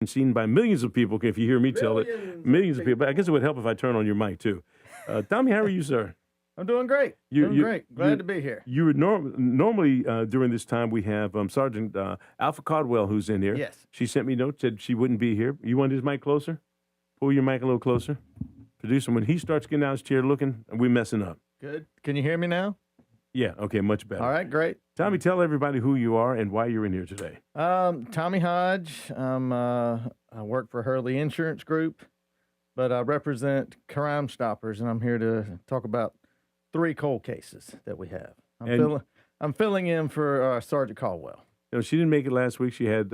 seen by millions of people. If you hear me tell it, millions of people. But I guess it would help if I turn on your mic too. Tommy, how are you, sir? I'm doing great. Great. Glad to be here. You would normally during this time we have Sergeant Alpha Caldwell who's in here. Yes. She sent me notes, said she wouldn't be here. You want his mic closer? Pull your mic a little closer. Producer, when he starts getting out of his chair looking, we're messing up. Good. Can you hear me now? Yeah. Okay. Much better. All right. Great. Tommy, tell everybody who you are and why you're in here today. Tommy Hodge. I work for Hurley Insurance Group, but I represent Crimestoppers, and I'm here to talk about 3 cold cases that we have. I'm filling in for Sergeant Caldwell. You know, she didn't make it last week. She had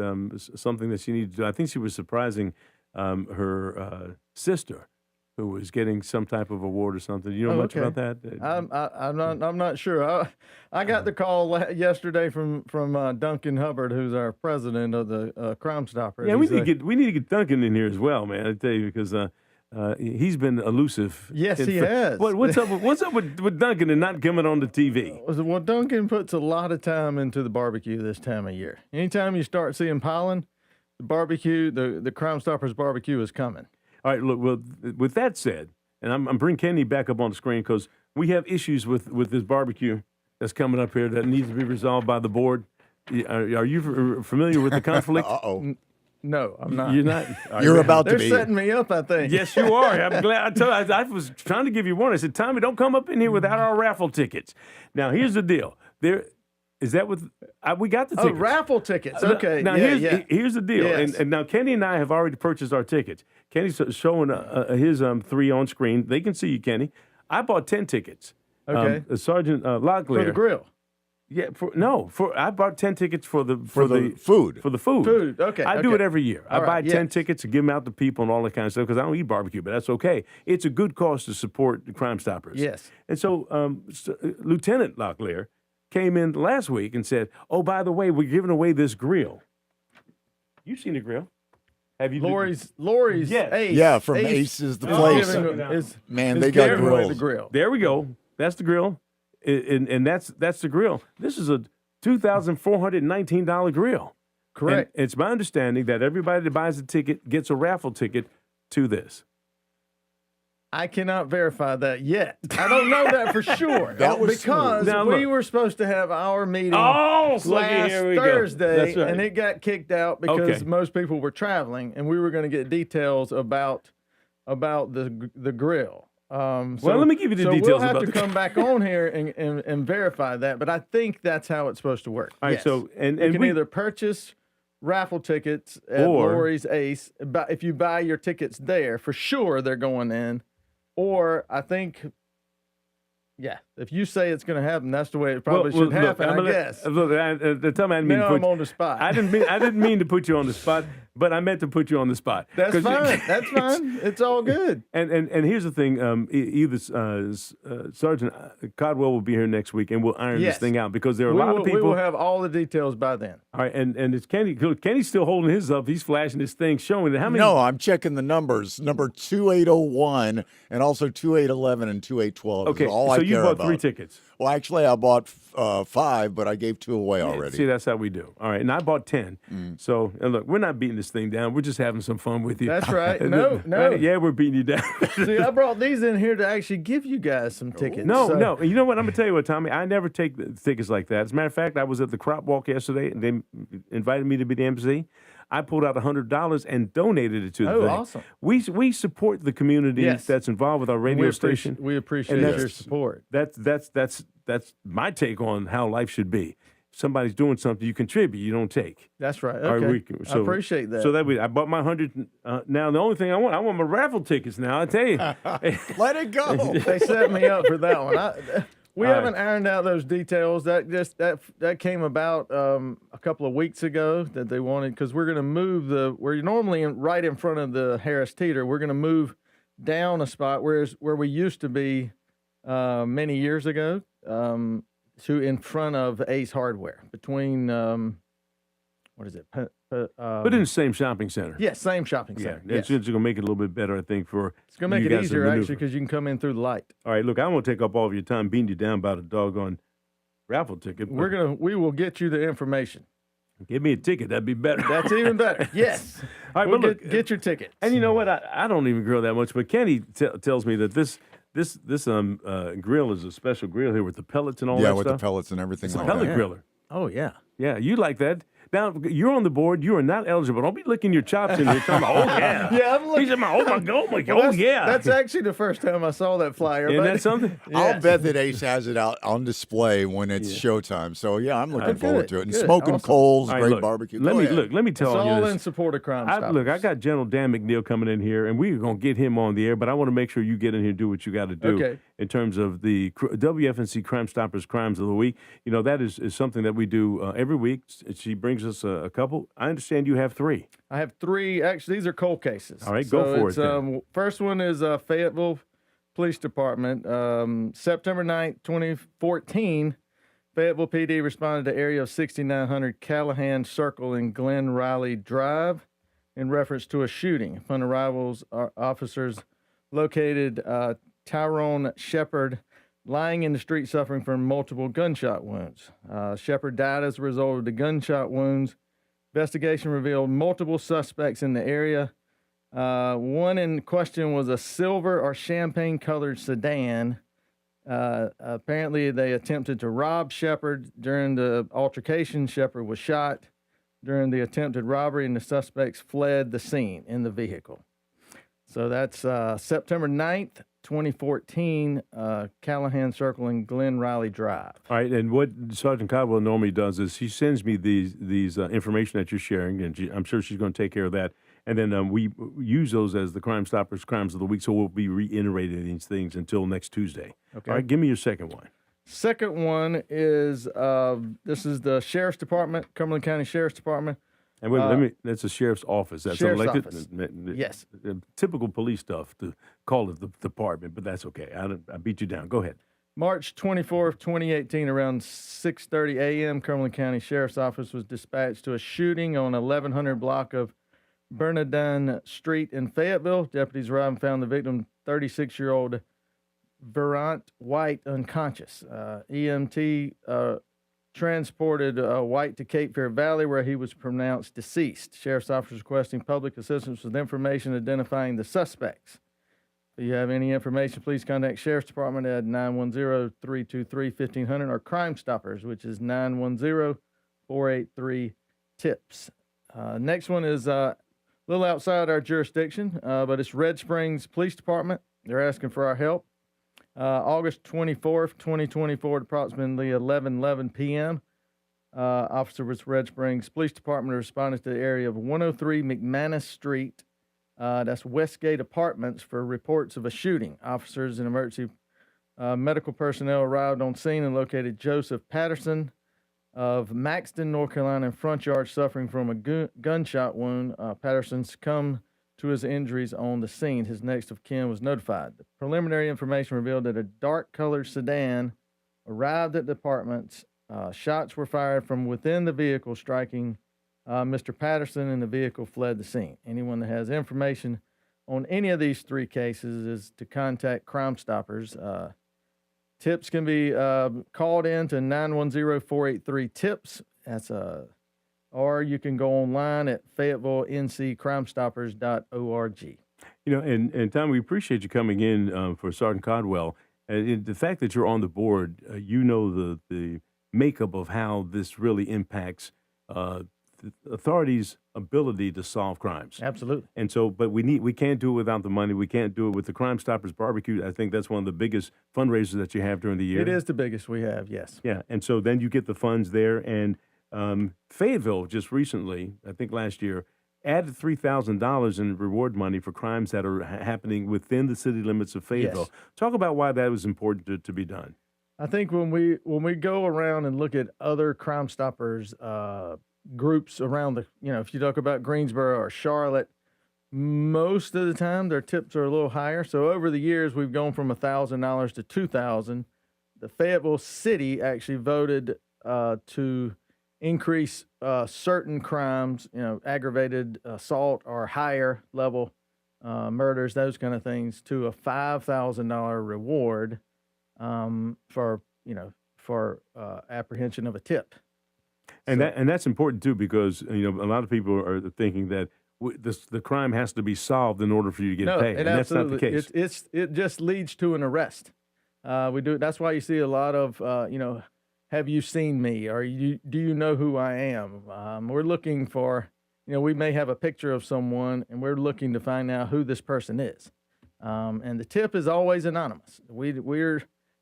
something that she needed to do. I think she was surprising her sister, who was getting some type of award or something. Do you know much about that? I'm not sure. I got the call yesterday from Duncan Hubbard, who's our president of the Crimestoppers. Yeah, we need to get Duncan in here as well, man. I tell you, because he's been elusive. Yes, he has. What's up with Duncan and not coming on the TV? Well, Duncan puts a lot of time into the barbecue this time of year. Anytime you start seeing pollen, the barbecue, the Crimestoppers barbecue is coming. All right, look, well, with that said, and I'm bringing Kenny back up on the screen because we have issues with this barbecue that's coming up here that needs to be resolved by the board. Are you familiar with the conflict? Uh-oh. No, I'm not. You're not? You're about to be. They're setting me up, I think. Yes, you are. I'm glad. I was trying to give you warning. I said, Tommy, don't come up in here without our raffle tickets. Now, here's the deal. Is that what we got the tickets? Oh, raffle tickets. Okay. Now, here's the deal. Yes. And now Kenny and I have already purchased our tickets. Kenny's showing his 3 on screen. They can see you, Kenny. I bought 10 tickets. Okay. Sergeant Locklear. For the grill. Yeah, I bought 10 tickets for the food. For the food. Food, okay. I do it every year. I buy 10 yes. tickets and give them out to people and all that kind of stuff because I don't eat barbecue, but that's okay. It's a good cause to support the Crimestoppers. Yes. And so Lieutenant Locklear came in last week and said, "Oh, by the way, we're giving away this grill." You've seen the grill? Have you? Lori's Yes. Ace. Yeah, from Ace is the place. Man, they got grills. The grill. There we go. That's the grill. And that's the grill. This is a $2,419 grill. Correct. And it's my understanding that everybody that buys a ticket gets a raffle ticket to this. I cannot verify that yet. I don't know that for sure. That was because we were supposed to have our meeting last Thursday, right. and it got kicked out because most people were traveling, and we were going to get details about the grill. Well, let me give you the details. We'll have to come back on here and verify that, but I think that's how it's supposed to work. All right, yes. so and you can either purchase raffle tickets at Lori's Ace, but if you buy your tickets there, for sure they're going in. Or I think, if you say it's going to happen, that's the way it probably should happen. I guess. Tell me I didn't mean I'm on the spot. I didn't mean to put you on the spot, but I meant to put you on the spot. That's fine. That's fine. It's all good. And here's the thing: either Sergeant Caldwell will be here next week, and we'll iron this thing out because there are a lot of people. We will have all the details by then. All right, and it's Kenny. Kenny's still holding his up. He's flashing his thing, showing how many. No, I'm checking the numbers. Number 2801 and also 2811 and 2812. Okay, all so I you care bought about. 3 tickets. Well, actually, I bought 5, but I gave 2 away already. See, that's how we do. All right, and I bought 10. So, and look, we're not beating this thing down. We're just having some fun with you. That's right. No. Yeah, we're beating you down. See, I brought these in here to actually give you guys some tickets. No. You know what? I'm going to tell you what, Tommy. I never take the tickets like that. As a matter of fact, I was at the crop walk yesterday, and they invited me to be the MC. I pulled out $100 and donated it to the thing. Awesome. We support the community that's involved with our radio station. We appreciate your support. That's my take on how life should be. If somebody's doing something, you contribute. You don't take. That's right. Okay. I appreciate that. So I bought my 100. Now the only thing I want my raffle tickets. Now I tell you, let it go. They set me up for that one. We haven't ironed out those details. That came about a couple of weeks ago that they wanted, because we're going to move we're normally right in front of the Harris Teeter. We're going to move down a spot where we used to be many years ago to in front of Ace Hardware between what is it? But in the same shopping center. Yes, same shopping center. Yeah, it's going to make it a little bit better, I think, for it's going to make it easier, actually, because you can come in through the light. All right, look, I won't take up all of your time beating you down about a doggone raffle ticket. We will get you the information. Give me a ticket. That'd be better. That's even better. Yes. All right, We'll but look, get your tickets. and you know what? I don't even grill that much, but Kenny tells me that this grill is a special grill here with the pellets and all Yeah, that with stuff. the pellets and everything It's a like pellet that. griller. Oh yeah. Yeah, you like that. Now, you're on the board. You are not eligible. Don't be licking your chops in here talking about, oh, yeah. Yeah, I'm looking. He's my, oh, my God. Well, Oh, yeah. That's actually the first time I saw that flyer. Isn't but- that something? I'll Yes. bet that Ace has it out on display when it's showtime. So yeah, I'm looking forward good, to it. And good, smoking awesome. coals, All right, great look, barbecue. Let Go me ahead. let me It's tell you all this. in support of Crimestoppers. Look, I got General Dan McNeil coming in here, and we're going to get him on the air, but I want to make sure you get in here and do what you got to do Okay. in terms of the WFNC Crimestoppers Crimes of the Week. You know, that is something that we do every week. She brings us a couple. I understand you have 3. I have 3. Actually, these are cold cases. All right, go for it it's, then. First one is Fayetteville Police Department. September 9th, 2014, Fayetteville PD responded to area of 6900 Callahan Circle and Glen Riley Drive in reference to a shooting. Upon arrivals, our officers located Tyrone Shepard lying in the street suffering from multiple gunshot wounds. Shepard died as a result of the gunshot wounds. Investigation revealed multiple suspects in the area. One in question was a silver or champagne-colored sedan. Apparently, they attempted to rob Shepard. During the altercation, Shepard was shot during the attempted robbery, and the suspects fled the scene in the vehicle. So that's September 9th, 2014, Callahan Circle and Glen Riley Drive. All right, and what Sergeant Caldwell normally does is she sends me these information that you're sharing, and I'm sure she's going to take care of that. And then we use those as the Crimestoppers Crimes of the Week, so we'll be reiterating these things until next Tuesday. Okay. All right, give me your second one. Second one is this is the Sheriff's Department, Cumberland County Sheriff's Department. And wait, that's the sheriff's office. That's Sheriff's elected. office. Yes. Typical police stuff to call it the department, but that's okay. I beat you down. Go ahead. March 24th, 2018, around 6:30 a.m., Cumberland County Sheriff's Office was dispatched to a shooting on 1100 block of Bernardine Street in Fayetteville. Deputies arrived and found the victim, 36-year-old Verant White, unconscious. EMT transported White to Cape Fear Valley, where he was pronounced deceased. Sheriff's officers requesting public assistance with information identifying the suspects. If you have any information, please contact Sheriff's Department at 910-323-1500 or Crimestoppers, which is 910-483-TIPS. Next one is a little outside our jurisdiction, but it's Red Springs Police Department. They're asking for our help. August 24th, 2024, at approximately 11:11 p.m., officer with Red Springs Police Department responded to the area of 103 McManus Street, that's Westgate Apartments, for reports of a shooting. Officers and emergency medical personnel arrived on scene and located Joseph Patterson of Maxton, North Carolina, in front yard suffering from a gunshot wound. Patterson succumbed to his injuries on the scene. His next of kin was notified. The preliminary information revealed that a dark-colored sedan arrived at the apartments. Shots were fired from within the vehicle, striking Mr. Patterson, and the vehicle fled the scene. Anyone that has information on any of these 3 cases is to contact Crimestoppers. Tips can be called in to 910-483-TIPS. That's or you can go online at FayettevilleNCCrimestoppers.org. You know, and Tom, we appreciate you coming in for Sergeant Caldwell. And the fact that you're on the board, you know the makeup of how this really impacts the authorities' ability to solve crimes. Absolutely. And so, but we can't do it without the money. We can't do it with the Crimestoppers barbecue. I think that's one of the biggest fundraisers that you have during the year. It is the biggest we have, yes. Yeah, and so then you get the funds there. And Fayetteville just recently, I think last year, added $3,000 in reward money for crimes that are happening within the city limits of Fayetteville. Yes. Talk about why that was important to be done. I think when we go around and look at other Crimestoppers groups around the, if you talk about Greensboro or Charlotte, most of the time their tips are a little higher. So over the years, we've gone from $1,000 to $2,000. The Fayetteville city actually voted to increase certain crimes, aggravated assault or higher level murders, those kind of things, to a $5,000 reward for apprehension of a tip. And So- that's important too, because a lot of people are thinking that the crime has to be solved in order for you to get No, paid, it and that's not the absolutely- case. It just leads to an arrest. We do. That's why you see a lot of have you seen me, or do you know who I am? We're looking for, we may have a picture of someone, and we're looking to find out who this person is. And the tip is always anonymous.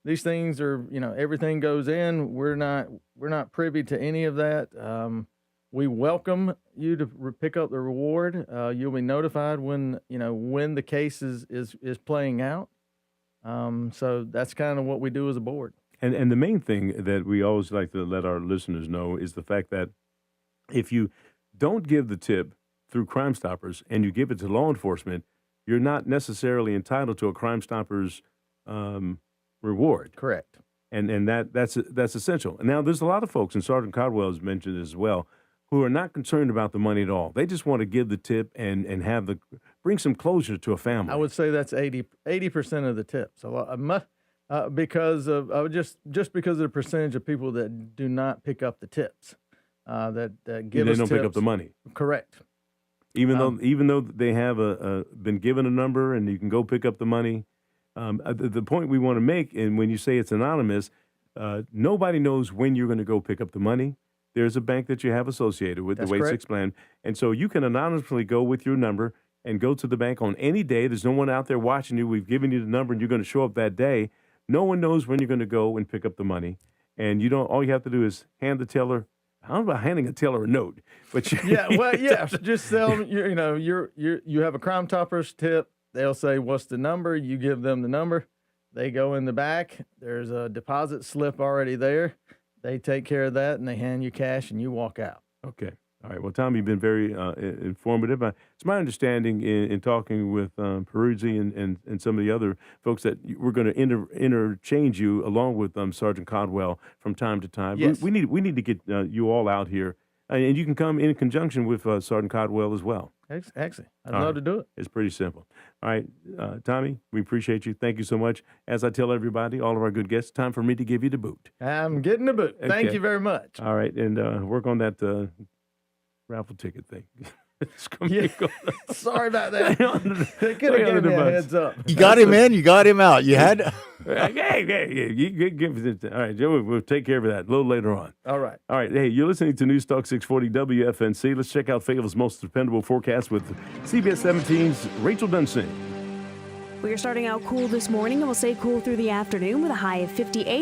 These things are, everything goes in. We're not privy to any of that. We welcome you to pick up the reward. You'll be notified when the case is playing out. So that's kind of what we do as a board. And the main thing that we always like to let our listeners know is the fact that if you don't give the tip through Crimestoppers and you give it to law enforcement, you're not necessarily entitled to a Crimestoppers reward. Correct. And that's essential. And now there's a lot of folks, and Sergeant Caldwell has mentioned it as well, who are not concerned about the money at all. They just want to give the tip and bring some closure to a family. I would say that's 80% of the tips. Because of just because of the percentage of people that do not pick up the tips, that give us they don't tips. pick up the money. Correct. Even though they have been given a number and you can go pick up the money. The point we want to make, and when you say it's anonymous, nobody knows when you're going to go pick up the money. There's a bank that you have associated with, That's the Wait correct. 6 plan. And so you can anonymously go with your number and go to the bank on any day. There's no one out there watching you. We've given you the number and you're going to show up that day. No one knows when you're going to go and pick up the money. And all you have to do is hand the teller. I don't know about handing a teller a note, but Just tell them you have a Crimestoppers tip. They'll say, "What's the number?" You give them the number. They go in the back. There's a deposit slip already there. They take care of that, and they hand you cash, and you walk out. Okay. All right. Well, Tom, you've been very informative. It's my understanding in talking with Peruzzi and some of the other folks that we're going to interchange you along with Sergeant Caldwell from time to time. Yes. We need to get you all out here, and you can come in conjunction with Sergeant Caldwell as well. Excellent. I'd All love right. to do it. It's pretty simple. All right, Tommy, we appreciate you. Thank you so much. As I tell everybody, all of our good guests, time for me to give you the boot. I'm getting the boot. Thank Okay. you very much. All right, and work on that raffle ticket thing. It's gonna Yeah. be Sorry about that. They could Way have under given me the a bus. heads up. You got him in, you got him out. You had. Hey, give it. All right, Joe, we'll take care of that a little later on. All right. All right, hey, you're listening to News Talk 640 WFNC. Let's check out Fayetteville's most dependable forecast with CBS 17's Rachel Dunsing. We are starting out cool this morning and will stay cool through the afternoon with a high of 58.